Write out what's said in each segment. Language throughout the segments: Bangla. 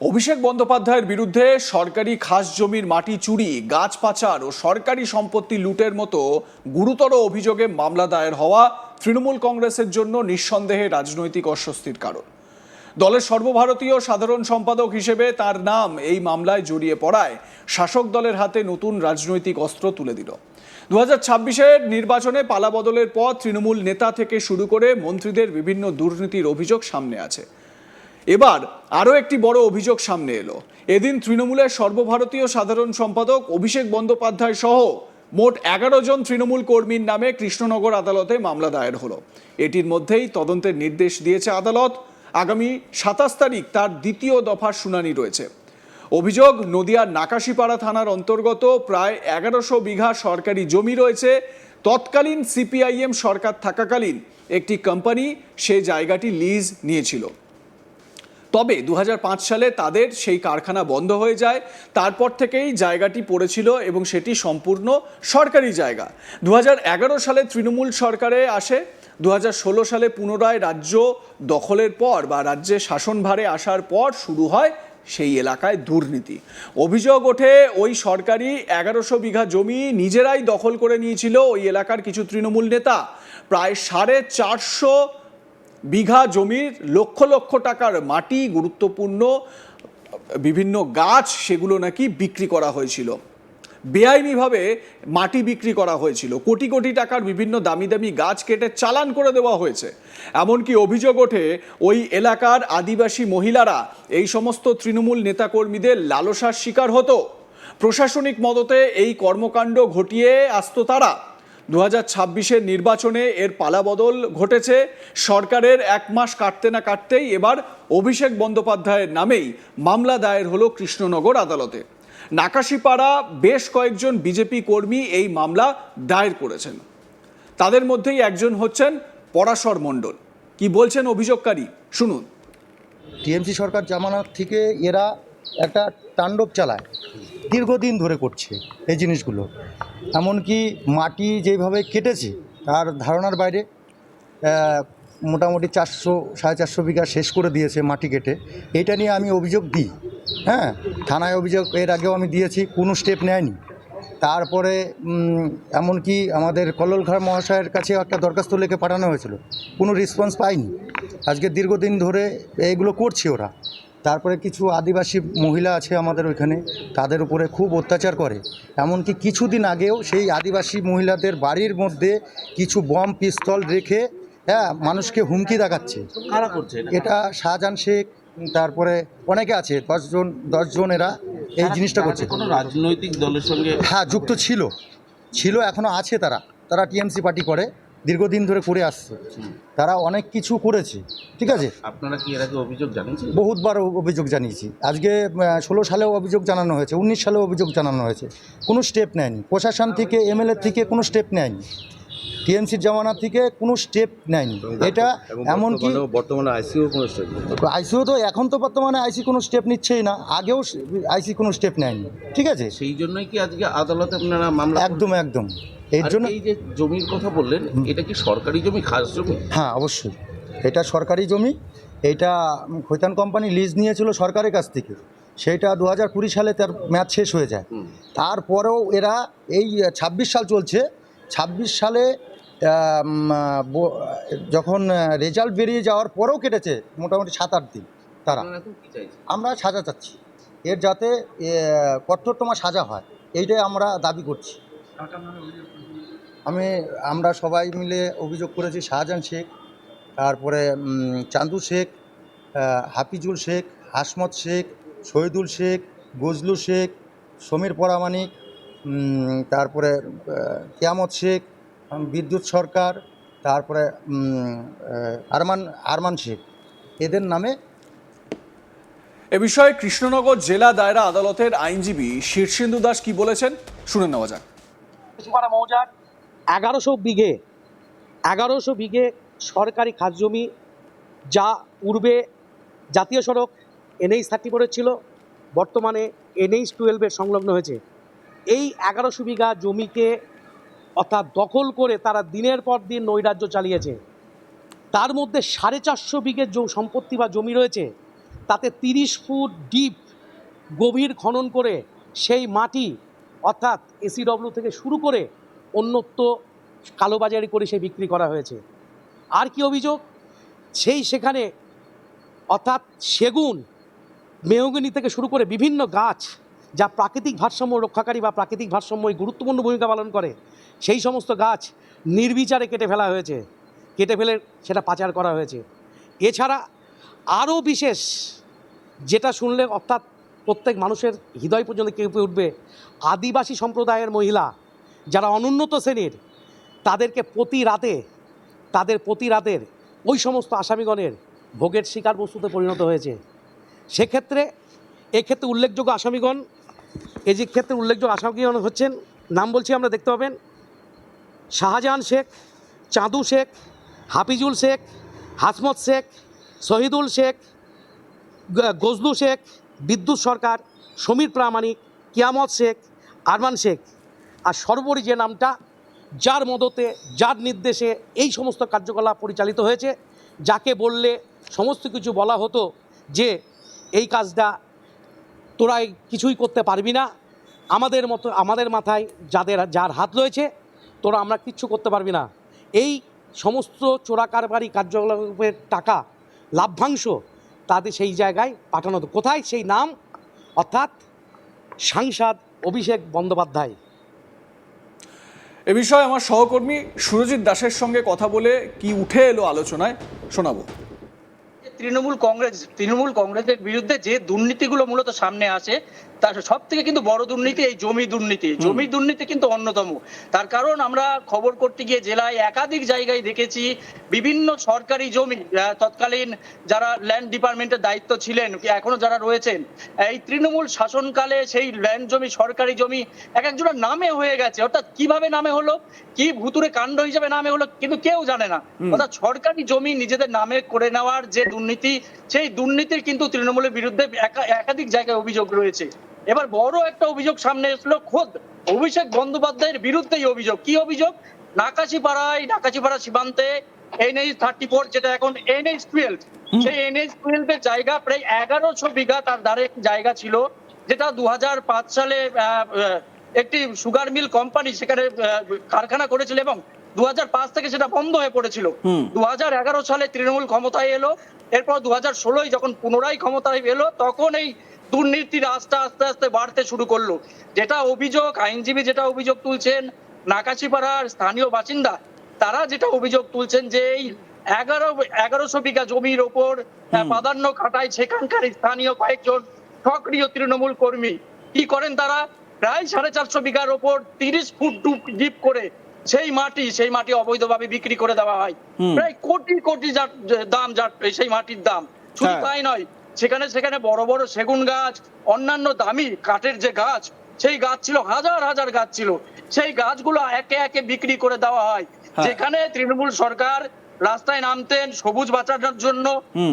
অভিষেক বন্দ্যোপাধ্যায়ের বিরুদ্ধে সরকারি খাস জমির মাটি চুরি, গাছ পাচার ও সরকারি সম্পত্তি লুটের মতো গুরুতর অভিযোগে মামলা দায়ের হওয়া তৃণমূল কংগ্রেসের জন্য নিঃসন্দেহে রাজনৈতিক অস্বস্তির কারণ। দলের সর্বভারতীয় সাধারণ সম্পাদক হিসেবে তার নাম এই মামলায় জড়িয়ে পড়ায় শাসক দলের হাতে নতুন রাজনৈতিক অস্ত্র তুলে দিল। 2026-এর নির্বাচনে পালাবদলের পর তৃণমূল নেতা থেকে শুরু করে মন্ত্রীদের বিভিন্ন দুর্নীতির অভিযোগ সামনে আছে। এবার আরও একটি বড় অভিযোগ সামনে এলো। এদিন তৃণমূলের সর্বভারতীয় সাধারণ সম্পাদক অভিষেক বন্দ্যোপাধ্যায় সহ মোট 11 জন তৃণমূল কর্মীর নামে কৃষ্ণনগর আদালতে মামলা দায়ের হলো। এটির মধ্যেই তদন্তের নির্দেশ দিয়েছে আদালত। আগামী 27 তারিখ তার দ্বিতীয় দফার শুনানি রয়েছে। অভিযোগ, নদিয়ার নাকাশিপাড়া থানার অন্তর্গত প্রায় 1100 বিঘা সরকারি জমি রয়েছে। তৎকালীন সিপিআইএম সরকার থাকাকালীন একটি কোম্পানি সে জায়গাটি লিজ নিয়েছিল। তবে 2005 সালে তাদের সেই কারখানা বন্ধ হয়ে যায়। তারপর থেকেই জায়গাটি পড়েছিল এবং সেটি সম্পূর্ণ সরকারি জায়গা। 2011 সালে তৃণমূল সরকারে আসে। 2016 সালে পুনরায় রাজ্য দখলের পর বা রাজ্যে শাসনভারে আসার পর শুরু হয় সেই এলাকায় দুর্নীতি। অভিযোগ ওঠে ওই সরকারি 1100 বিঘা জমি নিজেরাই দখল করে নিয়েছিল ওই এলাকার কিছু তৃণমূল নেতা। প্রায় 450 বিঘা জমির লক্ষ লক্ষ টাকার মাটি, গুরুত্বপূর্ণ বিভিন্ন গাছ, সেগুলো নাকি বিক্রি করা হয়েছিল। বেআইনিভাবে মাটি বিক্রি করা হয়েছিল। কোটি কোটি টাকার বিভিন্ন দামি দামি গাছ কেটে চালান করে দেওয়া হয়েছে। এমনকি অভিযোগ ওঠে ওই এলাকার আদিবাসী মহিলারা এই সমস্ত তৃণমূল নেতাকর্মীদের লালসার শিকার হতো। প্রশাসনিক মদতে এই কর্মকাণ্ড ঘটিয়ে আসতো তারা। 2026-এর নির্বাচনে এর পালাবদল ঘটেছে। সরকারের 1 মাস কাটতে না কাটতেই এবার অভিষেক বন্দ্যোপাধ্যায়ের নামেই মামলা দায়ের হলো কৃষ্ণনগর আদালতে। নাকাশিপাড়া বেশ কয়েকজন বিজেপি কর্মী এই মামলা দায়ের করেছেন। তাদের মধ্যেই একজন হচ্ছেন পরাশর মণ্ডল। কি বলছেন অভিযোগকারী, শুনুন। টিএমসি সরকার জামানত থেকে এরা একটা তাণ্ডব চালায়, দীর্ঘদিন ধরে করছে এই জিনিসগুলো। এমনকি মাটি যেভাবে কেটেছে তার ধারণার বাইরে। মোটামুটি 400-450 বিঘা শেষ করে দিয়েছে মাটি কেটে। এটা নিয়ে আমি অভিযোগ দিই, হ্যাঁ, থানায় অভিযোগ এর আগেও আমি দিয়েছি, কোনো স্টেপ নেয়নি। তারপরে এমনকি আমাদের কল্লোল খাঁ মহাশয়ের কাছে একটা দরখাস্ত লিখে পাঠানো হয়েছিল, কোনো রেসপন্স পাইনি। আজকে দীর্ঘদিন ধরে এইগুলো করছে ওরা। তারপরে কিছু আদিবাসী মহিলা আছে আমাদের ওইখানে, তাদের উপরে খুব অত্যাচার করে। এমনকি কিছুদিন আগেও সেই আদিবাসী মহিলাদের বাড়ির মধ্যে কিছু বম পিস্তল রেখে, হ্যাঁ, মানুষকে হুমকি দেখাচ্ছে। কারা করছে এটা শাহজাহান শেখ, তারপরে অনেকে আছে, 10 জন এরা এই জিনিসটা করছে। কোনো রাজনৈতিক দলের সঙ্গে হ্যাঁ, যুক্ত ছিল এখনও আছে। তারা টিএমসি পার্টি করে, দীর্ঘদিন ধরে করে আসছে। তারা অনেক কিছু করেছে, ঠিক আছে। আপনারা কি এর আগে অভিযোগ জানিয়েছেন? বহুতবার অভিযোগ জানিয়েছি। আজকে 16 সালেও অভিযোগ জানানো হয়েছে, 19 সালেও অভিযোগ জানানো হয়েছে। কোনো স্টেপ নেয়নি প্রশাসন থেকে, এমএলএ থেকে কোনো স্টেপ নেয়নি, টিএমসির জামানা থেকে কোনো স্টেপ নেয়নি। এটা এমনকি বর্তমানে আইসিও তো এখন তো বর্তমানে আইসি কোনো স্টেপ নিচ্ছেই না, আগেও আইসি কোনো স্টেপ নেয়নি, ঠিক আছে। সেই জন্যই কি আজকে আদালতে আপনারা মামলা? একদম এর জন্য। এই যে জমির কথা বললেন, এটা কি সরকারি জমি, খাস জমি? হ্যাঁ, অবশ্যই এটা সরকারি জমি। এটা খৈতান কোম্পানি লিজ নিয়েছিল সরকারের কাছ থেকে। সেইটা 2020 সালে তার মেয়াদ শেষ হয়ে যায়। তারপরেও এরা এই 26 সাল চলছে, 26 সালে যখন রেজাল্ট বেরিয়ে যাওয়ার পরেও কেটেছে মোটামুটি 7-8 দিন। তারা, আমরা সাজা চাচ্ছি, এর যাতে কঠোরতম সাজা হয়, এইটাই আমরা দাবি করছি। আমরা সবাই মিলে অভিযোগ করেছি। শাহজাহান শেখ, তারপরে চান্দু শেখ, হাফিজুল শেখ, হাসমত শেখ, শহীদুল শেখ, গজলু শেখ, সমীর পরামানিক, তারপরে কিয়ামত শেখ, বিদ্যুৎ সরকার, তারপরে আরমান শেখ, এদের নামে। এ বিষয়ে কৃষ্ণনগর জেলা দায়রা আদালতের আইনজীবী শীর্ষেন্দু দাস কি বলেছেন, শুনে নেওয়া যাক। মৌজার 1100 বিঘে সরকারি খাস জমি, যা পূর্বে জাতীয় সড়ক NH-34 ছিল, বর্তমানে NH-12 সংলগ্ন হয়েছে। এই 1100 বিঘা জমিকে অর্থাৎ দখল করে তারা দিনের পর দিন নৈরাজ্য চালিয়েছে। তার মধ্যে 450 বিঘে সম্পত্তি বা জমি রয়েছে, তাতে 30 ফুট ডিপ গভীর খনন করে সেই মাটি অর্থাৎ এসিডব্লিউ থেকে শুরু করে অন্যত্র কালোবাজারি করে সে বিক্রি করা হয়েছে। আর কি অভিযোগ, সেখানে অর্থাৎ সেগুন, মেহগনি থেকে শুরু করে বিভিন্ন গাছ যা প্রাকৃতিক ভারসাম্য রক্ষাকারী বা প্রাকৃতিক ভারসাম্যই গুরুত্বপূর্ণ ভূমিকা পালন করে, সেই সমস্ত গাছ নির্বিচারে কেটে ফেলা হয়েছে, কেটে ফেলে সেটা পাচার করা হয়েছে। এছাড়া আরও বিশেষ যেটা শুনলে অর্থাৎ প্রত্যেক মানুষের হৃদয় পর্যন্ত কেঁপে উঠবে, আদিবাসী সম্প্রদায়ের মহিলা যারা অনুন্নত শ্রেণীর, তাদেরকে প্রতি রাতের ওই সমস্ত আসামিগণের ভোগের শিকার বস্তুতে পরিণত হয়েছে। এক্ষেত্রে উল্লেখযোগ্য আসামিগণ হচ্ছেন, নাম বলছি, আমরা দেখতে পাবেন শাহজাহান শেখ, চাঁদু শেখ, হাফিজুল শেখ, হাসমত শেখ, শহীদুল শেখ, গজলু শেখ, বিদ্যুৎ সরকার, সমীর প্রামাণিক, কিয়ামত শেখ, আরমান শেখ। আর সর্বোপরি যে নামটা, যার মদতে, যার নির্দেশে এই সমস্ত কার্যকলাপ পরিচালিত হয়েছে, যাকে বললে সমস্ত কিছু বলা হতো যে এই কাজটা তোরা কিছুই করতে পারবি না, আমাদের মাথায় যার হাত রয়েছে, তোরা আমরা কিচ্ছু করতে পারবি না। এই সমস্ত চোরাকারবারি কার্যকলাপের টাকা, লাভ্যাংশ তাদের সেই জায়গায় পাঠানো হতো। কোথায়? সেই নাম অর্থাৎ সাংসদ অভিষেক বন্দ্যোপাধ্যায়। এ বিষয়ে আমার সহকর্মী সুরজিৎ দাসের সঙ্গে কথা বলে কি উঠে এলো আলোচনায় শোনাবো। তৃণমূল কংগ্রেসের বিরুদ্ধে যে দুর্নীতিগুলো মূলত সামনে আসে, তার সব থেকে কিন্তু বড় দুর্নীতি এই জমি দুর্নীতি কিন্তু অন্যতম। তার কারণ আমরা খবর করতে গিয়ে জেলায় একাধিক জায়গায় দেখেছি বিভিন্ন সরকারি জমি, তৎকালীন যারা ল্যান্ড ডিপার্টমেন্টের দায়িত্ব ছিলেন, এখনো যারা রয়েছেন, এই তৃণমূল শাসনকালে সেই ল্যান্ড জমি, সরকারি জমি এক একজনের নামে হয়ে গেছে। অর্থাৎ কিভাবে নামে হলো, কি ভুতুরে কাণ্ড হিসেবে নামে হলো, কিন্তু কেউ জানে না। অর্থাৎ সরকারি জমি নিজেদের নামে করে নেওয়ার যে দুর্নীতি, সেই দুর্নীতির কিন্তু তৃণমূলের বিরুদ্ধে একাধিক জায়গায় অভিযোগ রয়েছে। এবার বড় একটা অভিযোগ সামনে এসলো খোদ অভিষেক বন্দ্যোপাধ্যায়ের বিরুদ্ধেই অভিযোগ। কি অভিযোগ? নাকাশিপাড়া সীমান্তে NH-34, যেটা এখন NH-12, সেই NH-12 এর জায়গা প্রায় 1100 বিঘা তার ধারে জায়গা ছিল, যেটা 2005 সালে একটি সুগার মিল কোম্পানি সেখানে কারখানা করেছিল এবং 2005 থেকে সেটা বন্ধ হয়ে পড়েছিল। 2011 সালে তৃণমূল ক্ষমতায় এলো, এরপর 2016 যখন পুনরায় ক্ষমতায় এলো, তখন এই দুর্নীতির আস্তে আস্তে বাড়তে শুরু করলো। যেটা অভিযোগ, আইনজীবী যেটা অভিযোগ তুলছেন, নাকাশিপাড়ার স্থানীয় বাসিন্দা তারা যেটা অভিযোগ তুলছেন, যে এই 1100 বিঘা জমির ওপর প্রাধান্য খাটায় সেখানকার স্থানীয় কয়েকজন সক্রিয় তৃণমূল কর্মী। কি করেন তারা? প্রায় 450 বিঘার ওপর 30 ফুট ডিপ করে সেই মাটি অবৈধভাবে বিক্রি করে দেওয়া হয়। প্রায় কোটি দাম, সেই মাটির দাম। শুধু তাই নয়, সেখানে বড় বড় সেগুন গাছ, অন্যান্য দামি কাঠের যে গাছ, সেই গাছ ছিল, হাজার গাছ ছিল, সেই গাছগুলো একে একে বিক্রি করে দেওয়া হয়। যেখানে তৃণমূল সরকার রাস্তায় নামতেন সবুজ বাঁচানোর জন্য,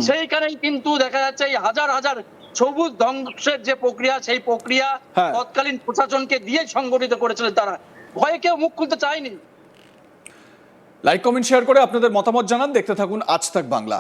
সেইখানেই কিন্তু দেখা যাচ্ছে এই হাজার সবুজ ধ্বংসের যে প্রক্রিয়া, সেই প্রক্রিয়া তৎকালীন প্রশাসনকে দিয়ে সংগঠিত করেছিলেন তারা। ভয়ে কেউ মুখ খুলতে চায়নি। লাইক, কমেন্ট, শেয়ার করে আপনাদের মতামত জানান। দেখতে থাকুন আজ তাক বাংলা।